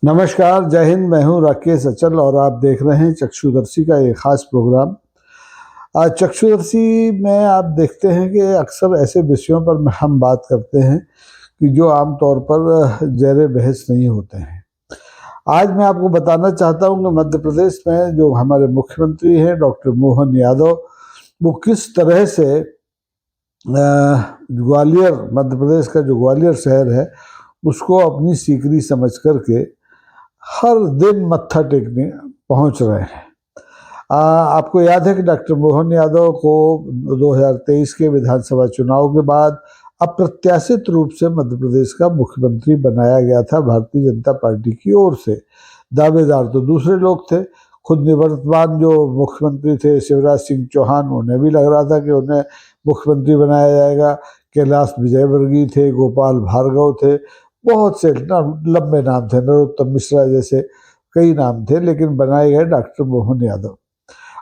नमस्कार, जय हिंद। मैं हूँ राकेश अचल और आप देख रहे हैं चक्षुदर्शी का एक खास प्रोग्राम। आज चक्षुदर्शी में आप देखते हैं कि अक्सर ऐसे विषयों पर हम बात करते हैं कि जो आमतौर पर ज़ेर बहस नहीं होते हैं। आज मैं आपको बताना चाहता हूँ कि मध्य प्रदेश में जो हमारे मुख्यमंत्री हैं डॉक्टर मोहन यादव, वो किस तरह से ग्वालियर, मध्य प्रदेश का जो ग्वालियर शहर है, उसको अपनी सीकरी समझ करके हर दिन मत्था टेकने पहुंच रहे हैं। आपको याद है कि डॉक्टर मोहन यादव को 2023 के विधानसभा चुनाव के बाद अप्रत्याशित रूप से मध्य प्रदेश का मुख्यमंत्री बनाया गया था भारतीय जनता पार्टी की ओर से। दावेदार तो दूसरे लोग थे। खुद निवर्तमान जो मुख्यमंत्री थे शिवराज सिंह चौहान, उन्हें भी लग रहा था कि उन्हें मुख्यमंत्री बनाया जाएगा। कैलाश विजयवर्गीय थे, गोपाल भार्गव थे, बहुत से लंबे नाम थे, नरोत्तम मिश्रा जैसे कई नाम थे, लेकिन बनाए गए डॉक्टर मोहन यादव।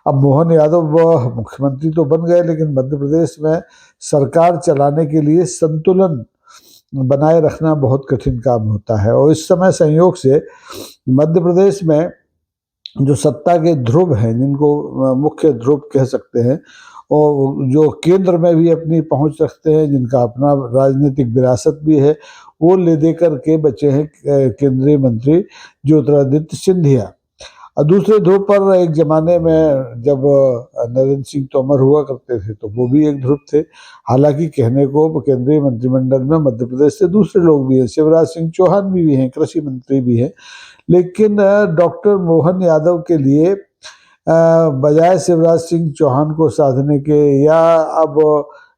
अब मोहन यादव वह मुख्यमंत्री तो बन गए, लेकिन मध्य प्रदेश में सरकार चलाने के लिए संतुलन बनाए रखना बहुत कठिन काम होता है। और इस समय संयोग से मध्य प्रदेश में जो सत्ता के ध्रुव हैं, जिनको मुख्य ध्रुव कह सकते हैं, और जो केंद्र में भी अपनी पहुंच रखते हैं, जिनका अपना राजनीतिक विरासत भी है, वो ले दे करके बचे हैं केंद्रीय मंत्री ज्योतिरादित्य सिंधिया। और दूसरे ध्रुव पर एक जमाने में जब नरेंद्र सिंह तोमर हुआ करते थे तो वो भी एक ध्रुव थे। हालांकि कहने को केंद्रीय मंत्रिमंडल में मध्य प्रदेश से दूसरे लोग भी हैं, शिवराज सिंह चौहान भी हैं, कृषि मंत्री भी हैं, लेकिन डॉक्टर मोहन यादव के लिए बजाय शिवराज सिंह चौहान को साधने के, या अब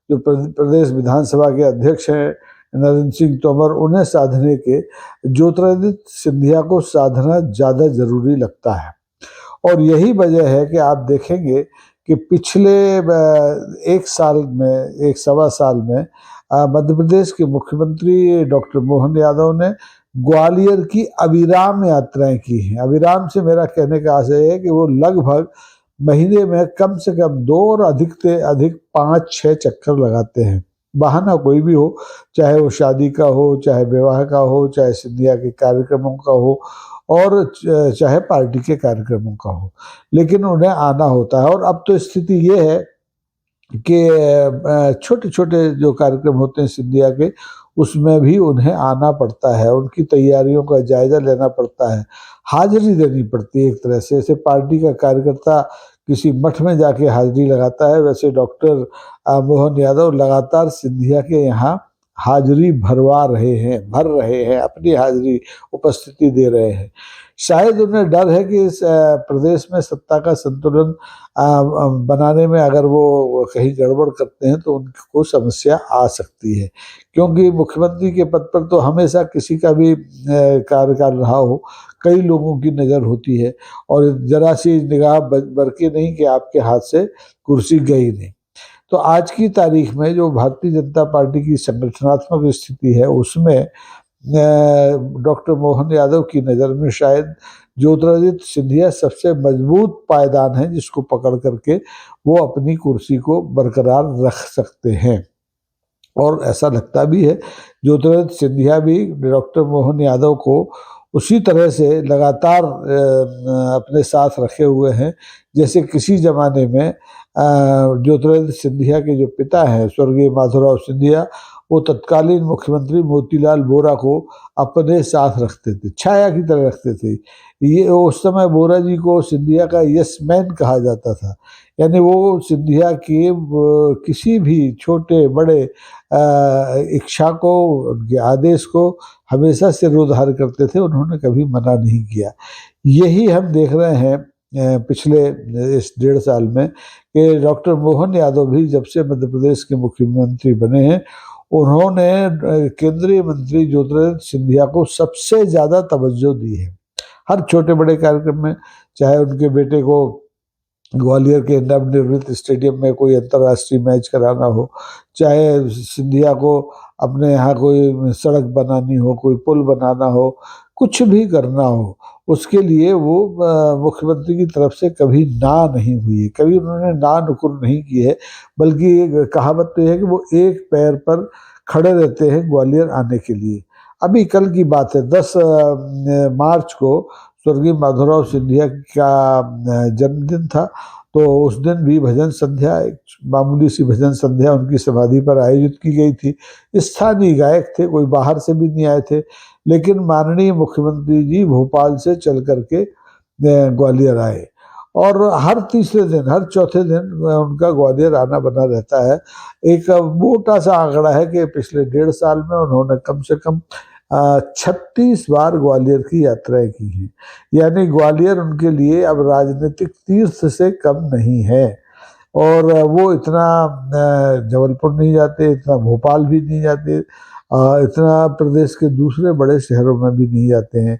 जो प्रदेश विधानसभा के अध्यक्ष हैं नरेंद्र सिंह तोमर, उन्हें साधने के ज्योतिरादित्य सिंधिया को साधना ज़्यादा जरूरी लगता है। और यही वजह है कि आप देखेंगे कि पिछले एक साल में, एक सवा साल में मध्य प्रदेश के मुख्यमंत्री डॉक्टर मोहन यादव ने ग्वालियर की अविराम यात्राएं की हैं। अविराम से मेरा कहने का आशय है कि वो लगभग महीने में कम से कम 2 और अधिक से अधिक 5-6 चक्कर लगाते हैं। बहाना कोई भी हो, चाहे वो शादी का हो, चाहे विवाह का हो, चाहे सिंधिया के कार्यक्रमों का हो, और चाहे पार्टी के कार्यक्रमों का हो, लेकिन उन्हें आना होता है। और अब तो स्थिति ये है कि छोटे छोटे जो कार्यक्रम होते हैं सिंधिया के, उसमें भी उन्हें आना पड़ता है, उनकी तैयारियों का जायजा लेना पड़ता है, हाजिरी देनी पड़ती है। एक तरह से जैसे पार्टी का कार्यकर्ता किसी मठ में जाके हाजिरी लगाता है, वैसे डॉक्टर मोहन यादव लगातार सिंधिया के यहाँ हाजिरी भर रहे हैं, अपनी हाजिरी उपस्थिति दे रहे हैं। शायद उन्हें डर है कि इस प्रदेश में सत्ता का संतुलन बनाने में अगर वो कहीं गड़बड़ करते हैं तो उनको समस्या आ सकती है, क्योंकि मुख्यमंत्री के पद पर तो हमेशा किसी का भी कार्यकाल रहा हो, कई लोगों की नज़र होती है, और जरा सी निगाह बरके नहीं कि आपके हाथ से कुर्सी गई नहीं। तो आज की तारीख में जो भारतीय जनता पार्टी की संगठनात्मक स्थिति है, उसमें डॉक्टर मोहन यादव की नज़र में शायद ज्योतिरादित्य सिंधिया सबसे मजबूत पायदान है, जिसको पकड़ करके वो अपनी कुर्सी को बरकरार रख सकते हैं। और ऐसा लगता भी है, ज्योतिरादित्य सिंधिया भी डॉक्टर मोहन यादव को उसी तरह से लगातार अपने साथ रखे हुए हैं, जैसे किसी जमाने में ज्योतिरादित्य सिंधिया के जो पिता हैं स्वर्गीय माधवराव सिंधिया, वो तत्कालीन मुख्यमंत्री मोतीलाल वोरा को अपने साथ रखते थे, छाया की तरह रखते थे। ये उस समय वोरा जी को सिंधिया का यस मैन कहा जाता था, यानी वो सिंधिया के किसी भी छोटे बड़े इच्छा को, उनके आदेश को हमेशा सिरोधार करते थे, उन्होंने कभी मना नहीं किया। यही हम देख रहे हैं पिछले इस 1.5 साल में कि डॉक्टर मोहन यादव भी जब से मध्य प्रदेश के मुख्यमंत्री बने हैं, उन्होंने केंद्रीय मंत्री ज्योतिरादित्य सिंधिया को सबसे ज़्यादा तवज्जो दी है। हर छोटे बड़े कार्यक्रम में, चाहे उनके बेटे को ग्वालियर के नवनिर्मित स्टेडियम में कोई अंतर्राष्ट्रीय मैच कराना हो, चाहे सिंधिया को अपने यहाँ कोई सड़क बनानी हो, कोई पुल बनाना हो, कुछ भी करना हो, उसके लिए वो मुख्यमंत्री की तरफ से कभी ना नहीं हुई है, कभी उन्होंने ना नुकुर नहीं की है। बल्कि कहावत तो है कि वो एक पैर पर खड़े रहते हैं ग्वालियर आने के लिए। अभी कल की बात है, 10 मार्च को स्वर्गीय माधवराव सिंधिया का जन्मदिन था। तो उस दिन भी भजन संध्या, एक मामूली सी भजन संध्या उनकी समाधि पर आयोजित की गई थी। स्थानीय गायक थे, कोई बाहर से भी नहीं आए थे, लेकिन माननीय मुख्यमंत्री जी भोपाल से चल करके ग्वालियर आए, और हर तीसरे दिन, हर चौथे दिन उनका ग्वालियर आना बना रहता है। एक मोटा सा आंकड़ा है कि पिछले 1.5 साल में उन्होंने कम से कम 36 बार ग्वालियर की यात्राएं की हैं। यानी ग्वालियर उनके लिए अब राजनीतिक तीर्थ से कम नहीं है। और वो इतना जबलपुर नहीं जाते, इतना भोपाल भी नहीं जाते, इतना प्रदेश के दूसरे बड़े शहरों में भी नहीं जाते हैं।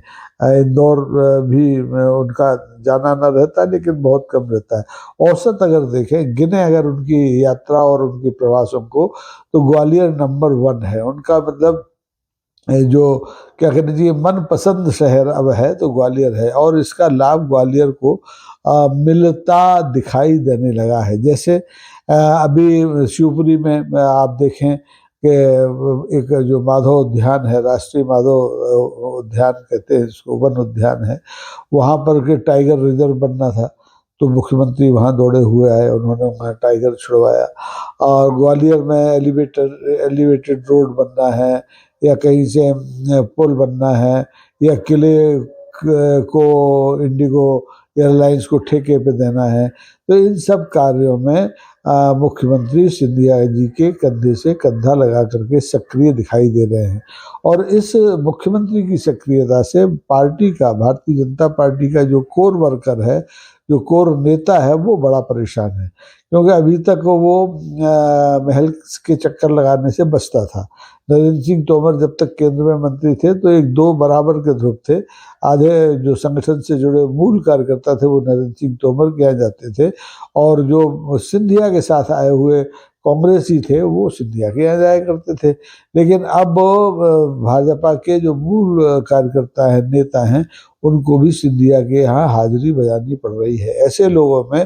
इंदौर भी उनका जाना ना रहता, लेकिन बहुत कम रहता है। औसत अगर देखें, गिने अगर उनकी यात्रा और उनके प्रवासों को, तो ग्वालियर नंबर 1 है उनका। मतलब जो क्या कहते हैं, मन पसंद शहर अब है तो ग्वालियर है, और इसका लाभ ग्वालियर को मिलता दिखाई देने लगा है। जैसे अभी शिवपुरी में आप देखें कि एक जो माधव उद्यान है, राष्ट्रीय माधव उद्यान कहते हैं इसको, वन उद्यान है, वहाँ पर के टाइगर रिजर्व बनना था, तो मुख्यमंत्री वहाँ दौड़े हुए आए, उन्होंने वहाँ टाइगर छुड़वाया। और ग्वालियर में एलिवेटेड रोड बनना है, या कहीं से पुल बनना है, या किले को इंडिगो एयरलाइंस को ठेके पे देना है, तो इन सब कार्यों में मुख्यमंत्री सिंधिया जी के कंधे से कंधा लगा करके सक्रिय दिखाई दे रहे हैं। और इस मुख्यमंत्री की सक्रियता से पार्टी का, भारतीय जनता पार्टी का जो कोर वर्कर है, जो कोर नेता है, वो बड़ा परेशान है। क्योंकि अभी तक वो महल के चक्कर लगाने से बचता था। नरेंद्र सिंह तोमर जब तक केंद्र में मंत्री थे तो एक दो बराबर के ध्रुव थे। आधे जो संगठन से जुड़े मूल कार्यकर्ता थे वो नरेंद्र सिंह तोमर के यहाँ जाते थे, और जो सिंधिया के साथ आए हुए कांग्रेसी थे वो सिंधिया के यहाँ जाया करते थे। लेकिन अब भाजपा के जो मूल कार्यकर्ता हैं, नेता हैं, उनको भी सिंधिया के यहाँ हाजिरी बजानी पड़ रही है। ऐसे लोगों में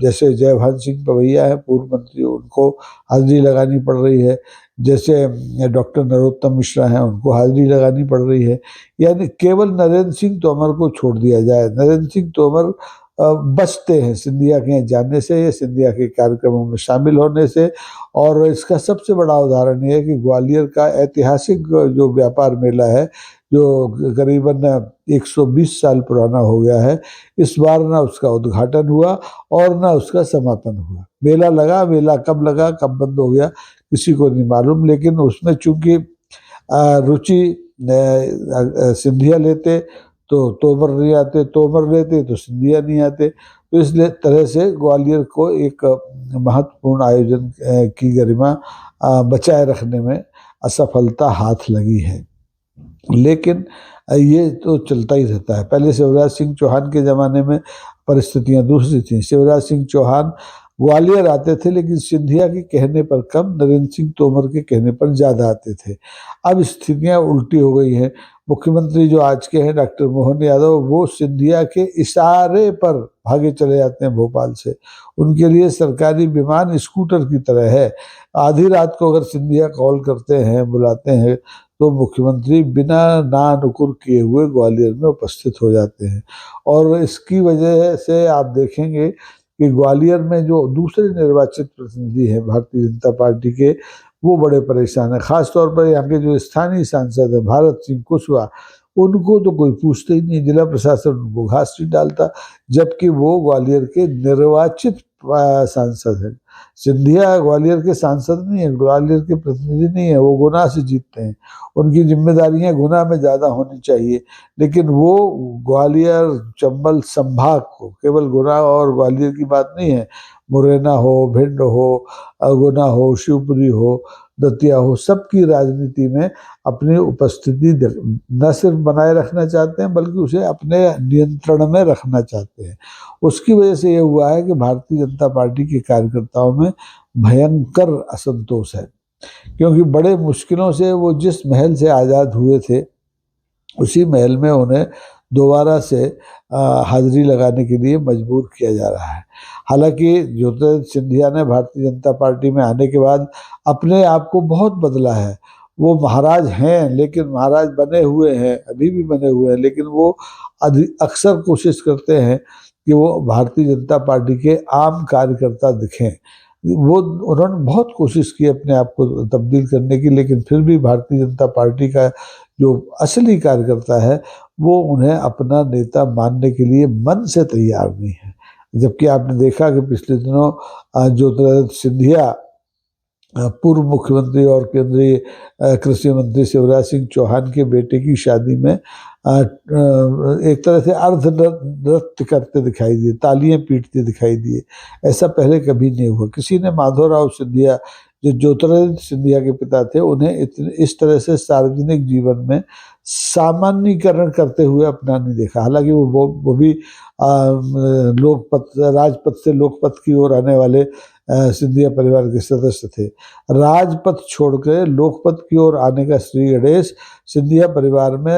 जैसे जयभान सिंह पवैया है, पूर्व मंत्री, उनको हाजिरी लगानी पड़ रही है। जैसे डॉक्टर नरोत्तम मिश्रा हैं, उनको हाजिरी लगानी पड़ रही है। यानी केवल नरेंद्र सिंह तोमर को छोड़ दिया जाए, नरेंद्र सिंह तोमर बचते हैं सिंधिया के यहाँ जाने से, या सिंधिया के कार्यक्रमों में शामिल होने से। और इसका सबसे बड़ा उदाहरण ये है कि ग्वालियर का ऐतिहासिक जो व्यापार मेला है, जो करीबन 120 साल पुराना हो गया है, इस बार ना उसका उद्घाटन हुआ और ना उसका समापन हुआ। मेला लगा, मेला कब लगा कब बंद हो गया किसी को नहीं मालूम, लेकिन उसमें चूंकि रुचि सिंधिया लेते तो तोमर नहीं आते, तोमर लेते तो सिंधिया नहीं आते। तो इसलिए तरह से ग्वालियर को एक महत्वपूर्ण आयोजन की गरिमा बचाए रखने में असफलता हाथ लगी है। लेकिन ये तो चलता ही रहता है। पहले शिवराज सिंह चौहान के ज़माने में परिस्थितियां दूसरी थी। शिवराज सिंह चौहान ग्वालियर आते थे, लेकिन सिंधिया के कहने पर कम, नरेंद्र सिंह तोमर के कहने पर ज़्यादा आते थे। अब स्थितियां उल्टी हो गई हैं। मुख्यमंत्री जो आज के हैं डॉक्टर मोहन यादव, वो सिंधिया के इशारे पर भागे चले जाते हैं भोपाल से। उनके लिए सरकारी विमान स्कूटर की तरह है। आधी रात को अगर सिंधिया कॉल करते हैं, बुलाते हैं, तो मुख्यमंत्री बिना ना नुकुर किए हुए ग्वालियर में उपस्थित हो जाते हैं। और इसकी वजह से आप देखेंगे कि ग्वालियर में जो दूसरे निर्वाचित प्रतिनिधि हैं भारतीय जनता पार्टी के, वो बड़े परेशान हैं। खास तौर पर यहाँ के जो स्थानीय सांसद हैं भारत सिंह कुशवाहा, उनको तो कोई पूछते ही नहीं, जिला प्रशासन उनको घास नहीं डालता, जबकि वो ग्वालियर के निर्वाचित सांसद हैं। सिंधिया ग्वालियर के सांसद नहीं है, ग्वालियर के प्रतिनिधि नहीं है, वो गुना से जीतते हैं। उनकी जिम्मेदारियां गुना में ज़्यादा होनी चाहिए, लेकिन वो ग्वालियर चंबल संभाग को, केवल गुना और ग्वालियर की बात नहीं है, मुरैना हो, भिंड हो, गुना हो, शिवपुरी हो, दतिया हो, सबकी राजनीति में अपनी उपस्थिति न सिर्फ बनाए रखना चाहते हैं, बल्कि उसे अपने नियंत्रण में रखना चाहते हैं। उसकी वजह से ये हुआ है कि भारतीय जनता पार्टी के कार्यकर्ताओं में भयंकर असंतोष है, क्योंकि बड़े मुश्किलों से वो जिस महल से आज़ाद हुए थे, उसी महल में उन्हें दोबारा से हाजिरी लगाने के लिए मजबूर किया जा रहा है। हालांकि ज्योतिरादित्य सिंधिया ने भारतीय जनता पार्टी में आने के बाद अपने आप को बहुत बदला है। वो महाराज हैं, लेकिन महाराज बने हुए हैं, अभी भी बने हुए हैं, लेकिन वो अक्सर कोशिश करते हैं कि वो भारतीय जनता पार्टी के आम कार्यकर्ता दिखें। वो उन्होंने बहुत कोशिश की अपने आप को तब्दील करने की, लेकिन फिर भी भारतीय जनता पार्टी का जो असली कार्यकर्ता है वो उन्हें अपना नेता मानने के लिए मन से तैयार नहीं है। जबकि आपने देखा कि पिछले दिनों ज्योतिरादित्य सिंधिया, पूर्व मुख्यमंत्री और केंद्रीय कृषि मंत्री शिवराज सिंह चौहान के बेटे की शादी में एक तरह से अर्ध नृत्य करते दिखाई दिए, तालियां पीटते दिखाई दिए। ऐसा पहले कभी नहीं हुआ। किसी ने माधवराव सिंधिया, जो ज्योतिरादित्य सिंधिया के पिता थे, उन्हें इस तरह से सार्वजनिक जीवन में सामान्यीकरण करते हुए अपना नहीं देखा। हालांकि वो भी लोकपथ, राजपथ से लोकपथ की ओर आने वाले सिंधिया परिवार के सदस्य थे। राजपथ छोड़कर लोकपथ की ओर आने का श्री गणेश सिंधिया परिवार में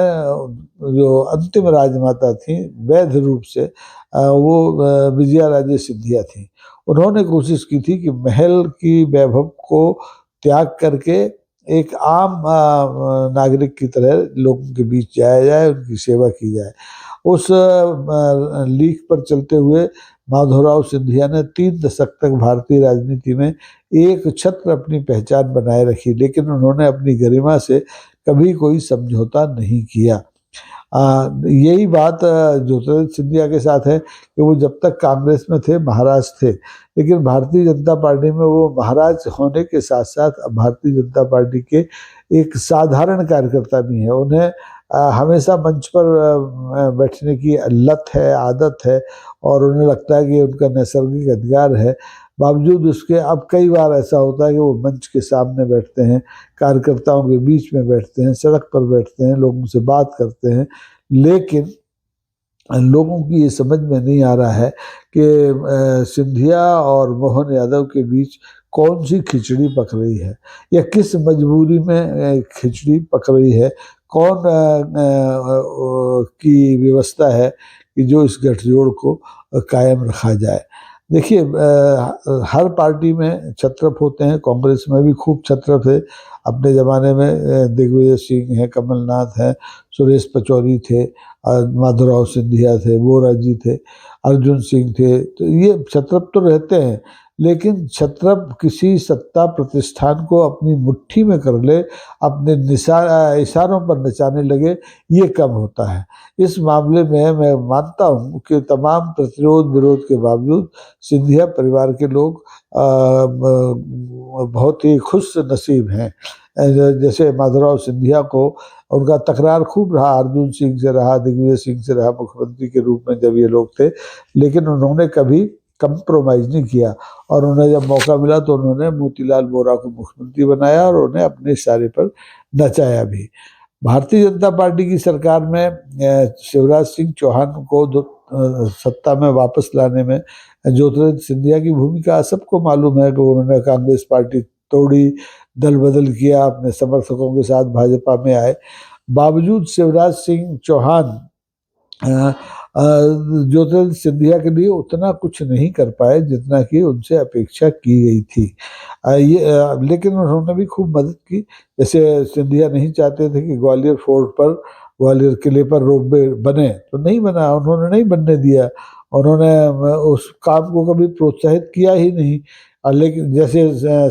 जो अंतिम राजमाता थी वैध रूप से वो विजया राजे सिंधिया थी। उन्होंने कोशिश की थी कि महल की वैभव को त्याग करके एक आम नागरिक की तरह लोगों के बीच जाया जाए, उनकी सेवा की जाए। उस लीक पर चलते हुए माधवराव सिंधिया ने 3 दशक तक भारतीय राजनीति में एक छत्र अपनी पहचान बनाए रखी, लेकिन उन्होंने अपनी गरिमा से कभी कोई समझौता नहीं किया। यही बात ज्योतिरादित्य सिंधिया के साथ है कि वो जब तक कांग्रेस में थे महाराज थे, लेकिन भारतीय जनता पार्टी में वो महाराज होने के साथ साथ भारतीय जनता पार्टी के एक साधारण कार्यकर्ता भी हैं। उन्हें हमेशा मंच पर बैठने की लत है, आदत है, और उन्हें लगता है कि उनका नैसर्गिक अधिकार है। बावजूद उसके अब कई बार ऐसा होता है कि वो मंच के सामने बैठते हैं, कार्यकर्ताओं के बीच में बैठते हैं, सड़क पर बैठते हैं, लोगों से बात करते हैं, लेकिन लोगों की ये समझ में नहीं आ रहा है कि सिंधिया और मोहन यादव के बीच कौन सी खिचड़ी पक रही है, या किस मजबूरी में खिचड़ी पक रही है, कौन की व्यवस्था है कि जो इस गठजोड़ को कायम रखा जाए। देखिए, हर पार्टी में छत्रप होते हैं। कांग्रेस में भी खूब छत्रप है। अपने ज़माने में दिग्विजय सिंह हैं, कमलनाथ हैं, सुरेश पचौरी थे, माधवराव सिंधिया थे, वोरा जी थे, अर्जुन सिंह थे। तो ये छत्रप तो रहते हैं, लेकिन छत्रप किसी सत्ता प्रतिष्ठान को अपनी मुट्ठी में कर ले, अपने इशारों पर नचाने लगे, ये कम होता है। इस मामले में मैं मानता हूँ कि तमाम प्रतिरोध विरोध के बावजूद सिंधिया परिवार के लोग बहुत ही खुश नसीब हैं। जैसे माधवराव सिंधिया को उनका तकरार खूब रहा, अर्जुन सिंह से रहा, दिग्विजय सिंह से रहा मुख्यमंत्री के रूप में जब ये लोग थे, लेकिन उन्होंने कभी कंप्रोमाइज नहीं किया, और उन्हें जब मौका मिला तो उन्होंने मोतीलाल वोरा को मुख्यमंत्री बनाया और उन्हें अपने इशारे पर नचाया भी। भारतीय जनता पार्टी की सरकार में शिवराज सिंह चौहान को सत्ता में वापस लाने में ज्योतिरादित्य सिंधिया की भूमिका सबको मालूम है कि उन्होंने कांग्रेस पार्टी तोड़ी, दल बदल किया, अपने समर्थकों के साथ भाजपा में आए। बावजूद शिवराज सिंह चौहान ज्योतिरादित्य सिंधिया के लिए उतना कुछ नहीं कर पाए जितना कि उनसे अपेक्षा की गई थी। लेकिन उन्होंने भी खूब मदद की। जैसे सिंधिया नहीं चाहते थे कि ग्वालियर फोर्ट पर, ग्वालियर किले पर रोपवे बने, तो नहीं बना, उन्होंने नहीं बनने दिया। उन्होंने उस काम को कभी प्रोत्साहित किया ही नहीं। लेकिन जैसे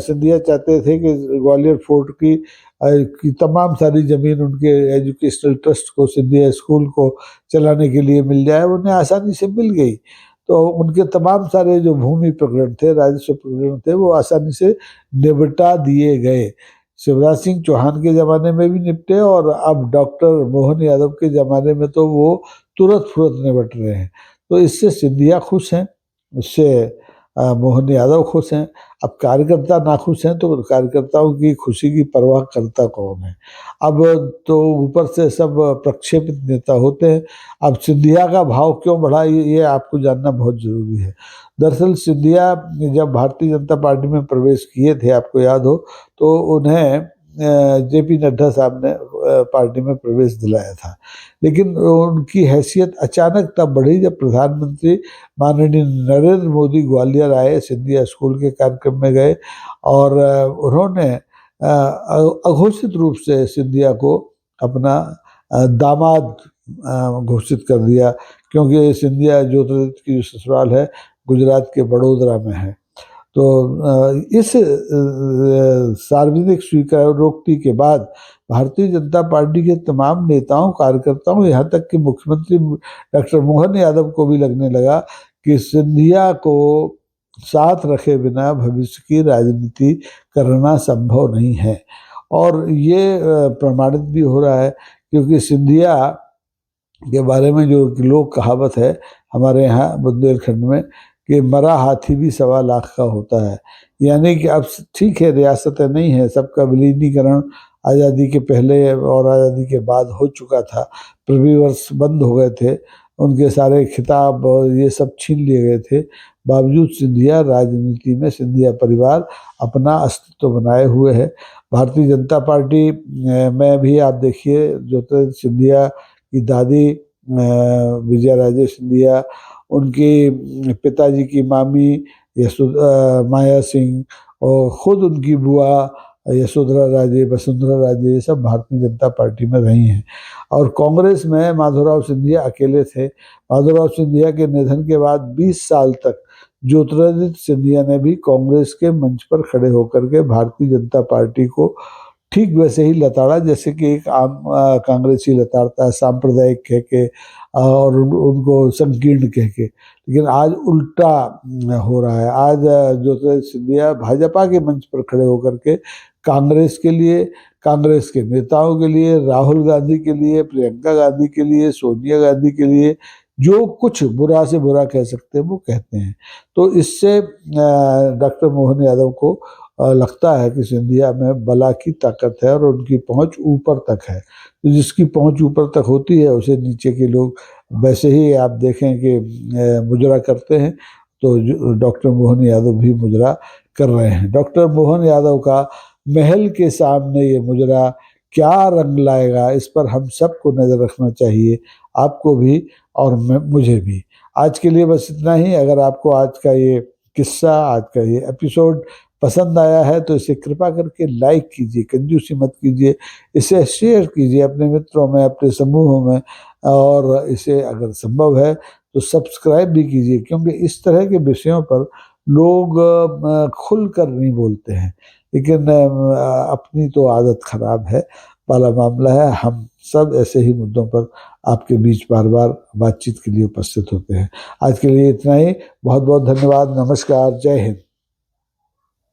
सिंधिया चाहते थे कि ग्वालियर फोर्ट की तमाम सारी ज़मीन उनके एजुकेशनल ट्रस्ट को, सिंधिया स्कूल को चलाने के लिए मिल जाए, उन्हें आसानी से मिल गई। तो उनके तमाम सारे जो भूमि प्रकरण थे, राजस्व प्रकरण थे, वो आसानी से निपटा दिए गए। शिवराज सिंह चौहान के ज़माने में भी निपटे, और अब डॉक्टर मोहन यादव के ज़माने में तो वो तुरंत फुरत निपट रहे हैं। तो इससे सिंधिया खुश हैं, उससे मोहन यादव खुश हैं। अब कार्यकर्ता नाखुश हैं तो कार्यकर्ताओं की खुशी की परवाह करता कौन है। अब तो ऊपर से सब प्रक्षेपित नेता होते हैं। अब सिंधिया का भाव क्यों बढ़ा, ये आपको जानना बहुत जरूरी है। दरअसल सिंधिया जब भारतीय जनता पार्टी में प्रवेश किए थे, आपको याद हो, तो उन्हें जेपी नड्डा साहब ने पार्टी में प्रवेश दिलाया था। लेकिन उनकी हैसियत अचानक तब बढ़ी जब प्रधानमंत्री माननीय नरेंद्र मोदी ग्वालियर आए, सिंधिया स्कूल के कार्यक्रम में गए, और उन्होंने अघोषित रूप से सिंधिया को अपना दामाद घोषित कर दिया, क्योंकि सिंधिया ज्योतिरादित्य की जो ससुराल है गुजरात के बड़ोदरा में है। तो इस सार्वजनिक स्वीकारोक्ति के बाद भारतीय जनता पार्टी के तमाम नेताओं कार्यकर्ताओं, यहाँ तक कि मुख्यमंत्री डॉक्टर मोहन यादव को भी लगने लगा कि सिंधिया को साथ रखे बिना भविष्य की राजनीति करना संभव नहीं है। और ये प्रमाणित भी हो रहा है, क्योंकि सिंधिया के बारे में जो लोक कहावत है हमारे यहाँ बुंदेलखंड में कि मरा हाथी भी 1.25 लाख का होता है। यानी कि अब ठीक है, रियासतें नहीं है, सबका विलीनीकरण आज़ादी के पहले और आज़ादी के बाद हो चुका था, प्रवी वर्ष बंद हो गए थे, उनके सारे खिताब और ये सब छीन लिए गए थे। बावजूद सिंधिया राजनीति में, सिंधिया परिवार अपना अस्तित्व बनाए हुए है। भारतीय जनता पार्टी में भी आप देखिए, ज्योतिरादित्य सिंधिया की दादी विजया राजे सिंधिया, उनके पिताजी की मामी माया सिंह, और खुद उनकी बुआ यशोधरा राजे, वसुंधरा राजे, ये सब भारतीय जनता पार्टी में रही हैं। और कांग्रेस में माधवराव सिंधिया अकेले थे। माधवराव सिंधिया के निधन के बाद 20 साल तक ज्योतिरादित्य सिंधिया ने भी कांग्रेस के मंच पर खड़े होकर के भारतीय जनता पार्टी को ठीक वैसे ही लताड़ा जैसे कि एक आम कांग्रेसी लताड़ता है, सांप्रदायिक कह के और उनको संकीर्ण कह के। लेकिन आज उल्टा हो रहा है। आज ज्योतिरादित्य सिंधिया भाजपा के मंच पर खड़े होकर के कांग्रेस के लिए, कांग्रेस के नेताओं के लिए, राहुल गांधी के लिए, प्रियंका गांधी के लिए, सोनिया गांधी के लिए जो कुछ बुरा से बुरा कह सकते हैं वो कहते हैं। तो इससे डॉक्टर मोहन यादव को लगता है कि सिंधिया में बला की ताकत है और उनकी पहुंच ऊपर तक है। तो जिसकी पहुंच ऊपर तक होती है उसे नीचे के लोग वैसे ही आप देखें कि मुजरा करते हैं, तो डॉक्टर मोहन यादव भी मुजरा कर रहे हैं। डॉक्टर मोहन यादव का महल के सामने ये मुजरा क्या रंग लाएगा, इस पर हम सबको नज़र रखना चाहिए, आपको भी और मुझे भी। आज के लिए बस इतना ही। अगर आपको आज का ये किस्सा, आज का ये एपिसोड पसंद आया है तो इसे कृपा करके लाइक कीजिए, कंजूसी मत कीजिए, इसे शेयर कीजिए अपने मित्रों में, अपने समूहों में, और इसे अगर संभव है तो सब्सक्राइब भी कीजिए, क्योंकि इस तरह के विषयों पर लोग खुलकर नहीं बोलते हैं। लेकिन अपनी तो आदत खराब है वाला मामला है। हम सब ऐसे ही मुद्दों पर आपके बीच बार बार बातचीत के लिए उपस्थित होते हैं। आज के लिए इतना ही। बहुत बहुत धन्यवाद। नमस्कार। जय हिंद।